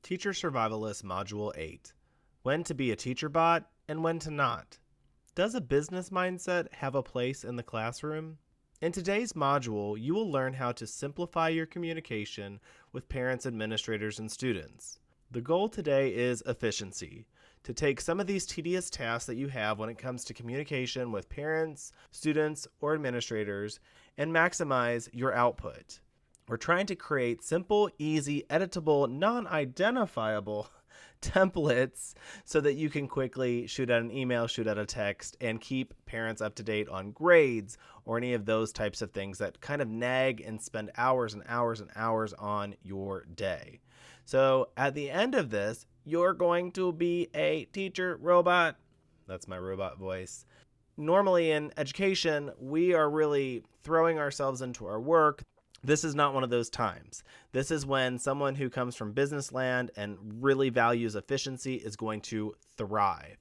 Teacher Survivalist Module 8. When to be a teacher bot and when to not. Does a business mindset have a place in the classroom? In today's module, you will learn how to simplify your communication with parents, administrators, and students. The goal today is efficiency, to take some of these tedious tasks that you have when it comes to communication with parents, students, or administrators, and maximize your output. We're trying to create simple, easy, editable, non-identifiable templates so that you can quickly shoot out an email, shoot out a text, and keep parents up to date on grades or any of those types of things that kind of nag and spend hours and hours and hours on your day. So at the end of this, you're going to be a teacher robot. That's my robot voice. Normally in education, we are really throwing ourselves into our work. This is not one of those times. This is when someone who comes from business land and really values efficiency is going to thrive.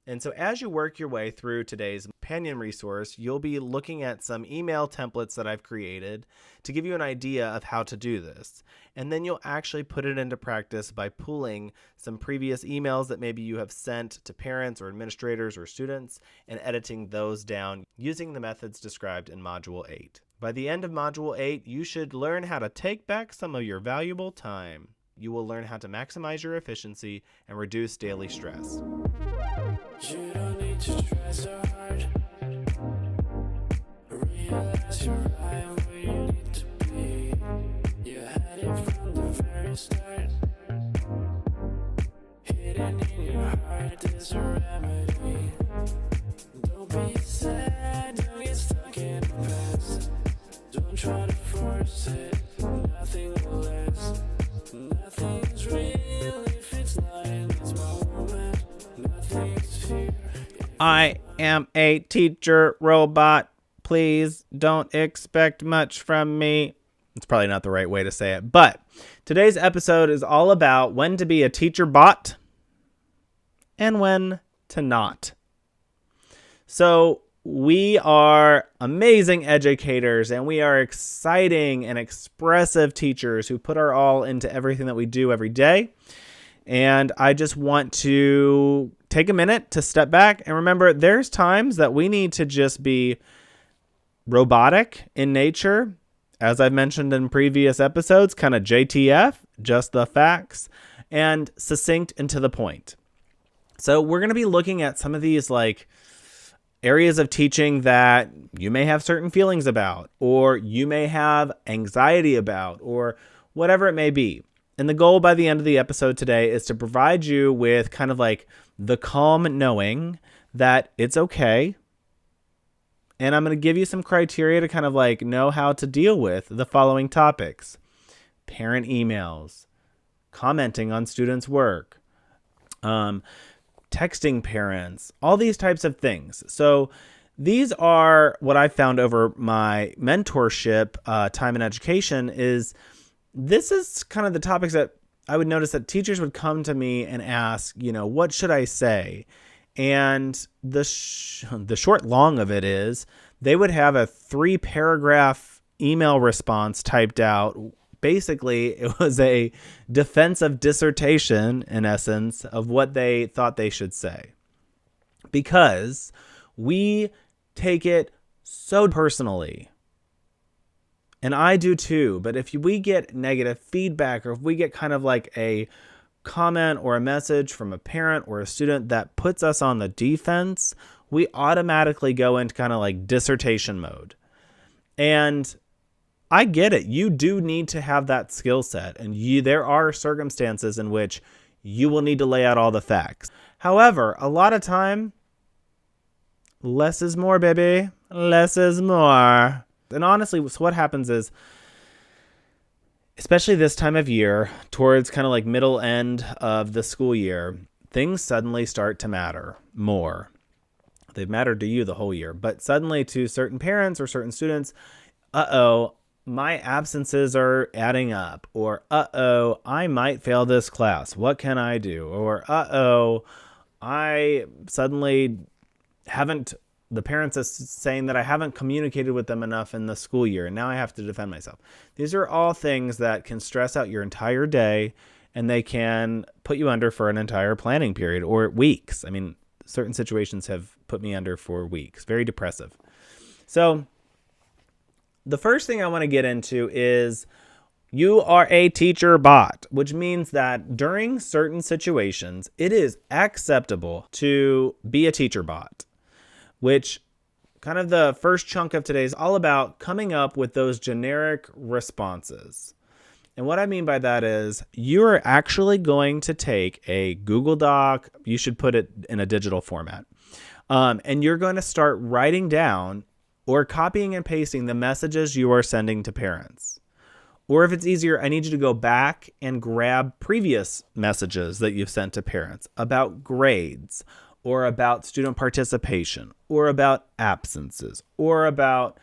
And so as you work your way through today's companion resource, you'll be looking at some email templates that I've created to give you an idea of how to do this. And then you'll actually put it into practice by pulling some previous emails that maybe you have sent to parents or administrators or students and editing those down using the methods described in Module 8. By the end of Module 8, you should learn how to take back some of your valuable time. You will learn how to maximize your efficiency and reduce daily stress. You don't need to try so hard. Realize you're right where you need to be. You had it from the very start. Hidden in your heart, there's a remedy. Don't be sad, don't get stuck in the past. Don't try to force it, nothing will last. Nothing's real if it's not in this moment. Nothing's here. I am a teacher robot. Please don't expect much from me. It's probably not the right way to say it, but today's episode is all about when to be a teacher bot and when to not. So we are amazing educators and we are exciting and expressive teachers who put our all into everything that we do every day. And I just want to take a minute to step back and remember there's times that we need to just be robotic in nature. As I've mentioned in previous episodes, kind of JTF, just the facts, and succinct and to the point. So we're going to be looking at some of these areas of teaching that you may have certain feelings about, or you may have anxiety about, or whatever it may be. And the goal by the end of the episode today is to provide you with kind of the calm knowing that it's okay. And I'm going to give you some criteria to kind of know how to deal with the following topics: parent emails, commenting on students' work, texting parents, all these types of things. So these are what I found over my mentorship time in education this is kind of the topics that I would notice that teachers would come to me and ask, what should I say? And the short long of it is they would have a 3-paragraph email response typed out. Basically, it was a defensive dissertation, in essence, of what they thought they should say. Because we take it so personally. And I do too. But if we get negative feedback, or if we get kind of a comment or a message from a parent or a student that puts us on the defense, we automatically go into kind of dissertation mode. And I get it. You do need to have that skill set, and there are circumstances in which you will need to lay out all the facts. However, a lot of time, less is more, baby. Less is more. And honestly, so what happens is, especially this time of year, towards kind of middle end of the school year, things suddenly start to matter more. They've mattered to you the whole year, but suddenly to certain parents or certain students, my absences are adding up, or I might fail this class. What can I do? Or I suddenly the parents are saying that I haven't communicated with them enough in the school year, and now I have to defend myself. These are all things that can stress out your entire day and they can put you under for an entire planning period or weeks. I mean, certain situations have put me under for weeks. Very depressive. So the first thing I want to get into is you are a teacher bot, which means that during certain situations, it is acceptable to be a teacher bot, which kind of the first chunk of today is all about coming up with those generic responses. And what I mean by that is you're actually going to take a Google Doc, you should put it in a digital format, and you're going to start writing down or copying and pasting the messages you are sending to parents. Or if it's easier, I need you to go back and grab previous messages that you've sent to parents about grades or about student participation or about absences or about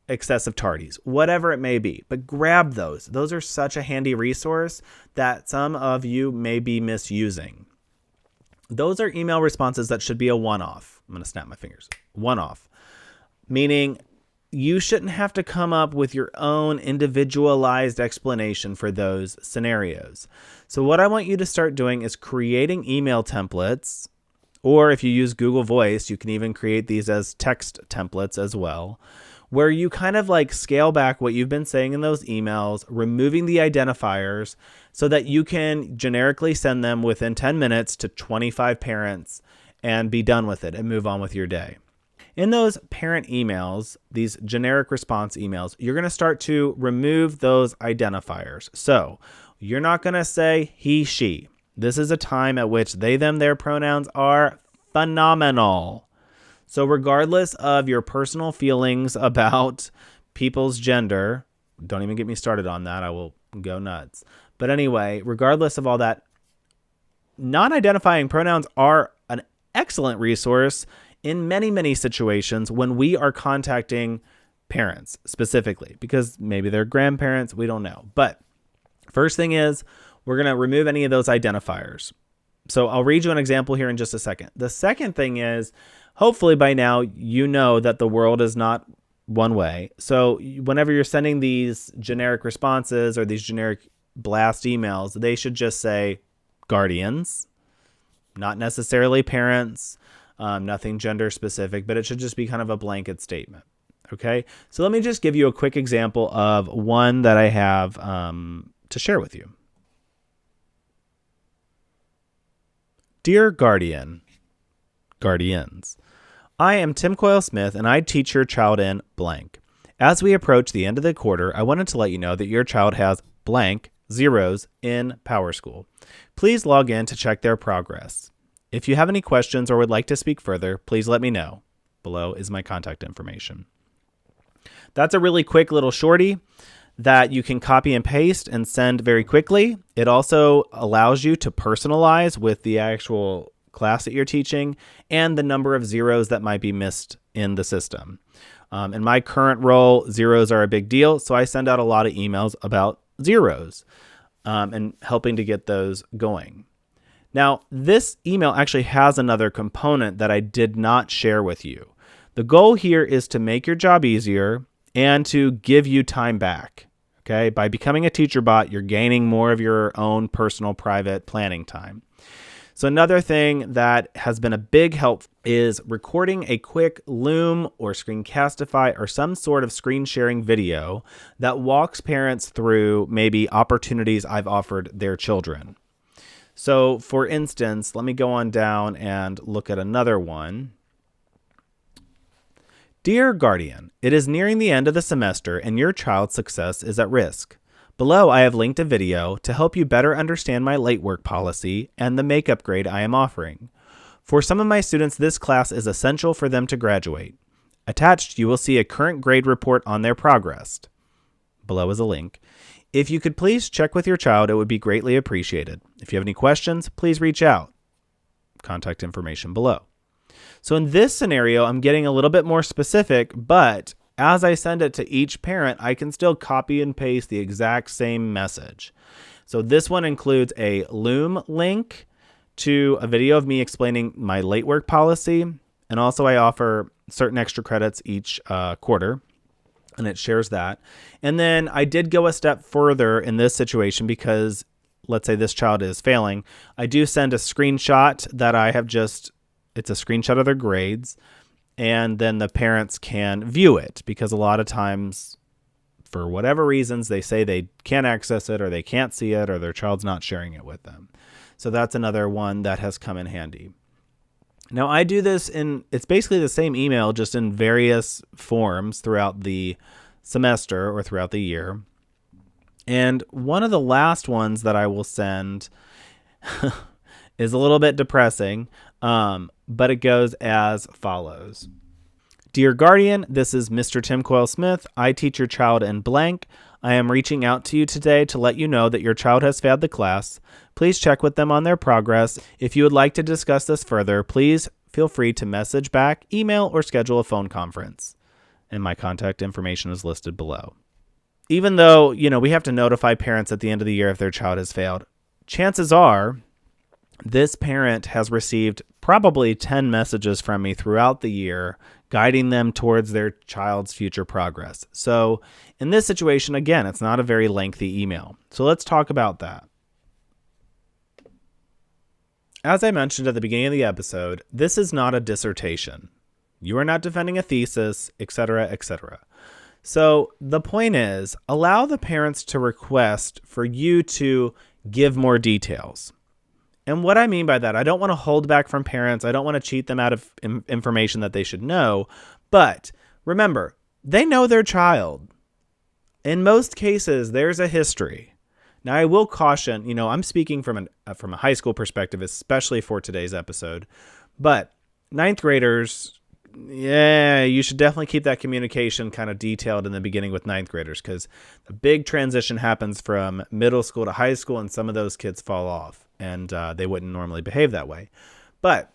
excessive tardies, whatever it may be. But grab those. Those are such a handy resource that some of you may be misusing. Those are email responses that should be a one-off. I'm going to snap my fingers. One-off. Meaning you shouldn't have to come up with your own individualized explanation for those scenarios. So what I want you to start doing is creating email templates, or if you use Google Voice, you can even create these as text templates as well, where you kind of like scale back what you've been saying in those emails, removing the identifiers so that you can generically send them within 10 minutes to 25 parents and be done with it and move on with your day. In those parent emails, these generic response emails, you're going to start to remove those identifiers. So you're not going to say he, she. This is a time at which they, them, their pronouns are phenomenal. So regardless of your personal feelings about people's gender, don't even get me started on that. I will go nuts. But anyway, regardless of all that, non-identifying pronouns are an excellent resource in many, many situations when we are contacting parents specifically, because maybe they're grandparents, we don't know. But first thing is, we're going to remove any of those identifiers. So I'll read you an example here in just a second. The second thing is, hopefully by now, you know that the world is not one way. So whenever you're sending these generic responses or these generic blast emails, they should just say guardians, not necessarily parents. Nothing gender specific, but it should just be kind of a blanket statement. Okay. So let me just give you a quick example of one that I have to share with you. Dear guardians, I am Tim Coyle Smith and I teach your child in blank. As we approach the end of the quarter, I wanted to let you know that your child has blank zeros in PowerSchool. Please log in to check their progress. If you have any questions or would like to speak further, please let me know. Below is my contact information. That's a really quick little shorty that you can copy and paste and send very quickly. It also allows you to personalize with the actual class that you're teaching and the number of zeros that might be missed in the system. In my current role, zeros are a big deal, so I send out a lot of emails about zeros and helping to get those going. Now, this email actually has another component that I did not share with you. The goal here is to make your job easier and to give you time back. Okay? By becoming a teacher bot, you're gaining more of your own personal private planning time. So another thing that has been a big help is recording a quick Loom or Screencastify or some sort of screen sharing video that walks parents through maybe opportunities I've offered their children. So for instance, let me go on down and look at another one. Dear guardian, it is nearing the end of the semester and your child's success is at risk. Below, I have linked a video to help you better understand my late work policy and the makeup grade I am offering. For some of my students, this class is essential for them to graduate. Attached, you will see a current grade report on their progress. Below is a link. If you could please check with your child, it would be greatly appreciated. If you have any questions, please reach out. Contact information below. So in this scenario, I'm getting a little bit more specific, but as I send it to each parent, I can still copy and paste the exact same message. So this one includes a Loom link to a video of me explaining my late work policy. And also I offer certain extra credits each quarter. And it shares that. And then I did go a step further in this situation because let's say this child is failing, I do send a screenshot that it's a screenshot of their grades, and then the parents can view it, because a lot of times, for whatever reasons, they say they can't access it or they can't see it or their child's not sharing it with them. So that's another one that has come in handy. Now, I do this it's basically the same email, just in various forms throughout the semester or throughout the year. And one of the last ones that I will send is a little bit depressing, but it goes as follows. Dear Guardian, this is Mr. Tim Coyle Smith. I teach your child in blank. I am reaching out to you today to let you know that your child has failed the class. Please check with them on their progress. If you would like to discuss this further, please feel free to message back, email, or schedule a phone conference. And my contact information is listed below. Even though, we have to notify parents at the end of the year if their child has failed, chances are this parent has received probably 10 messages from me throughout the year guiding them towards their child's future progress. So in this situation, again, it's not a very lengthy email. So let's talk about that. As I mentioned at the beginning of the episode, this is not a dissertation. You are not defending a thesis, etc., etc. So the point is, allow the parents to request for you to give more details. And what I mean by that, I don't want to hold back from parents. I don't want to cheat them out of information that they should know. But remember, they know their child. In most cases, there's a history. Now, I will caution, I'm speaking from a high school perspective, especially for today's episode. But ninth graders, you should definitely keep that communication kind of detailed in the beginning with ninth graders, because the big transition happens from middle school to high school, and some of those kids fall off. And they wouldn't normally behave that way. But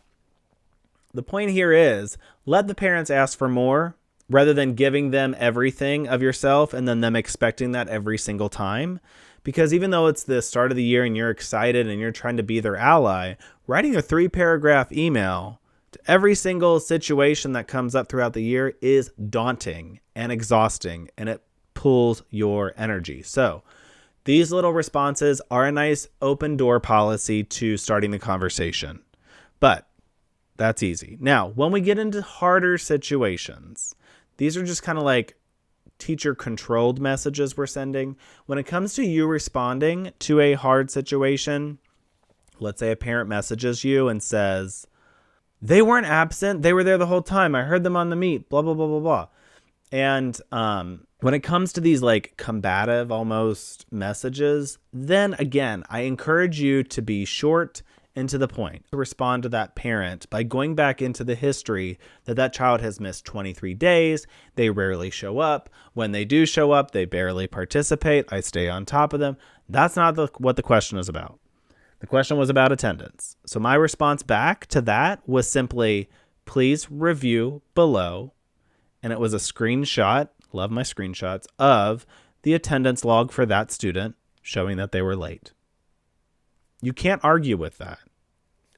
the point here is, let the parents ask for more rather than giving them everything of yourself and then them expecting that every single time. Because even though it's the start of the year and you're excited and you're trying to be their ally, writing a 3-paragraph email to every single situation that comes up throughout the year is daunting and exhausting, and it pulls your energy. So these little responses are a nice open door policy to starting the conversation, but that's easy. Now, when we get into harder situations, these are just kind of like teacher controlled messages we're sending. When it comes to you responding to a hard situation, let's say a parent messages you and says, they weren't absent. They were there the whole time. I heard them on the meet, blah, blah, blah, blah, blah. And, when it comes to these like combative almost messages, then again, I encourage you to be short and to the point. To respond to that parent by going back into the history that child has missed 23 days. They rarely show up. When they do show up, they barely participate. I stay on top of them. That's not what the question is about. The question was about attendance. So my response back to that was simply, please review below. And it was a screenshot, love my screenshots, of the attendance log for that student showing that they were late. You can't argue with that.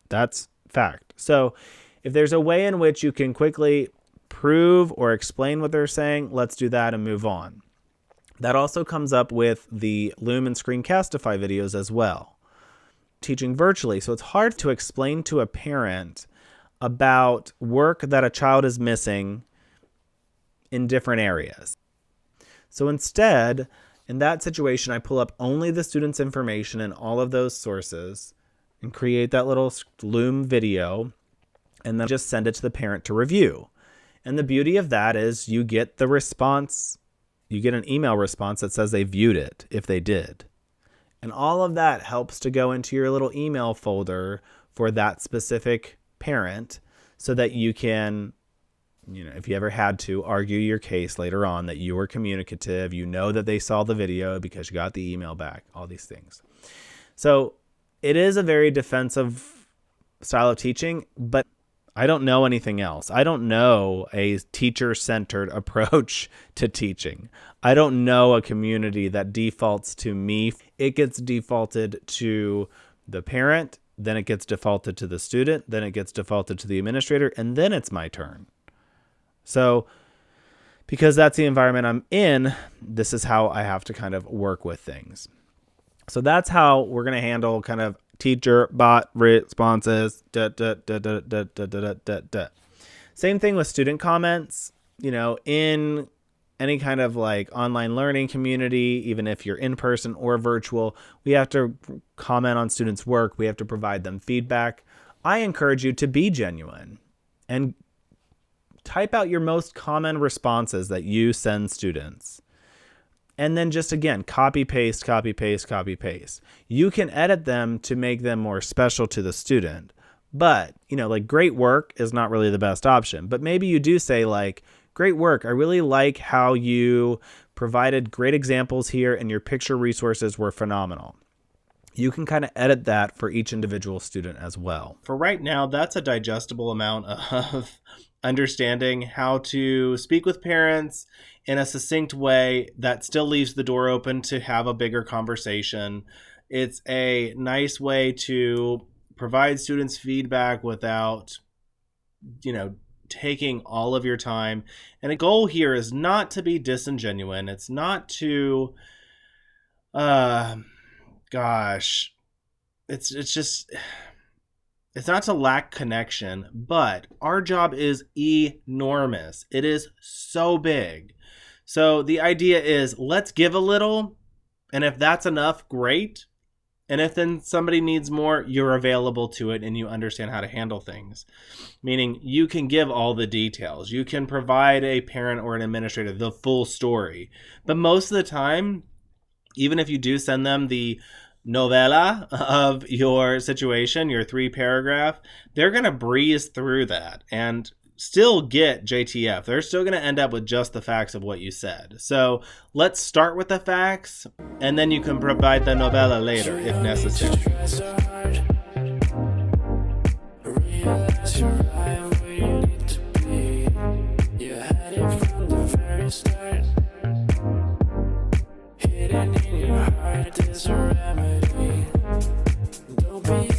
That's fact. So if there's a way in which you can quickly prove or explain what they're saying, let's do that and move on. That also comes up with the Loom and Screencastify videos as well. Teaching virtually, so it's hard to explain to a parent about work that a child is missing in different areas. So instead, in that situation, I pull up only the student's information in all of those sources and create that little Loom video, and then just send it to the parent to review. And the beauty of that is you get the response, you get an email response that says they viewed it, if they did. And all of that helps to go into your little email folder for that specific parent so that you can, if you ever had to argue your case later on, that you were communicative, that they saw the video because you got the email back, all these things. So it is a very defensive style of teaching, but I don't know anything else. I don't know a teacher-centered approach to teaching. I don't know a community that defaults to me. It gets defaulted to the parent, then it gets defaulted to the student, then it gets defaulted to the administrator, and then it's my turn. So because that's the environment I'm in, this is how I have to kind of work with things. So that's how we're going to handle kind of teacher bot responses. Same thing with student comments. In any kind of like online learning community, even if you're in person or virtual, we have to comment on students' work. We have to provide them feedback. I encourage you to be genuine and type out your most common responses that you send students. And then just, again, copy, paste, copy, paste, copy, paste. You can edit them to make them more special to the student. But, like great work is not really the best option. But maybe you do say like, great work. I really like how you provided great examples here and your picture resources were phenomenal. You can kind of edit that for each individual student as well. For right now, that's a digestible amount of understanding how to speak with parents in a succinct way that still leaves the door open to have a bigger conversation. It's a nice way to provide students feedback without, taking all of your time. And a goal here is not to be disingenuous. It's not to, it's not to lack connection, but our job is enormous. It is so big. So the idea is let's give a little, and if that's enough, great. And if then somebody needs more, you're available to it and you understand how to handle things. Meaning you can give all the details. You can provide a parent or an administrator the full story. But most of the time, even if you do send them the novella of your situation, your 3-paragraph, they're going to breeze through that and still get JTF. They're still going to end up with just the facts of what you said. So let's start with the facts, and then you can provide the novella later if necessary. Realize you're right where you need to be. You had it from the very start. Hidden in your heart is a remedy. Don't be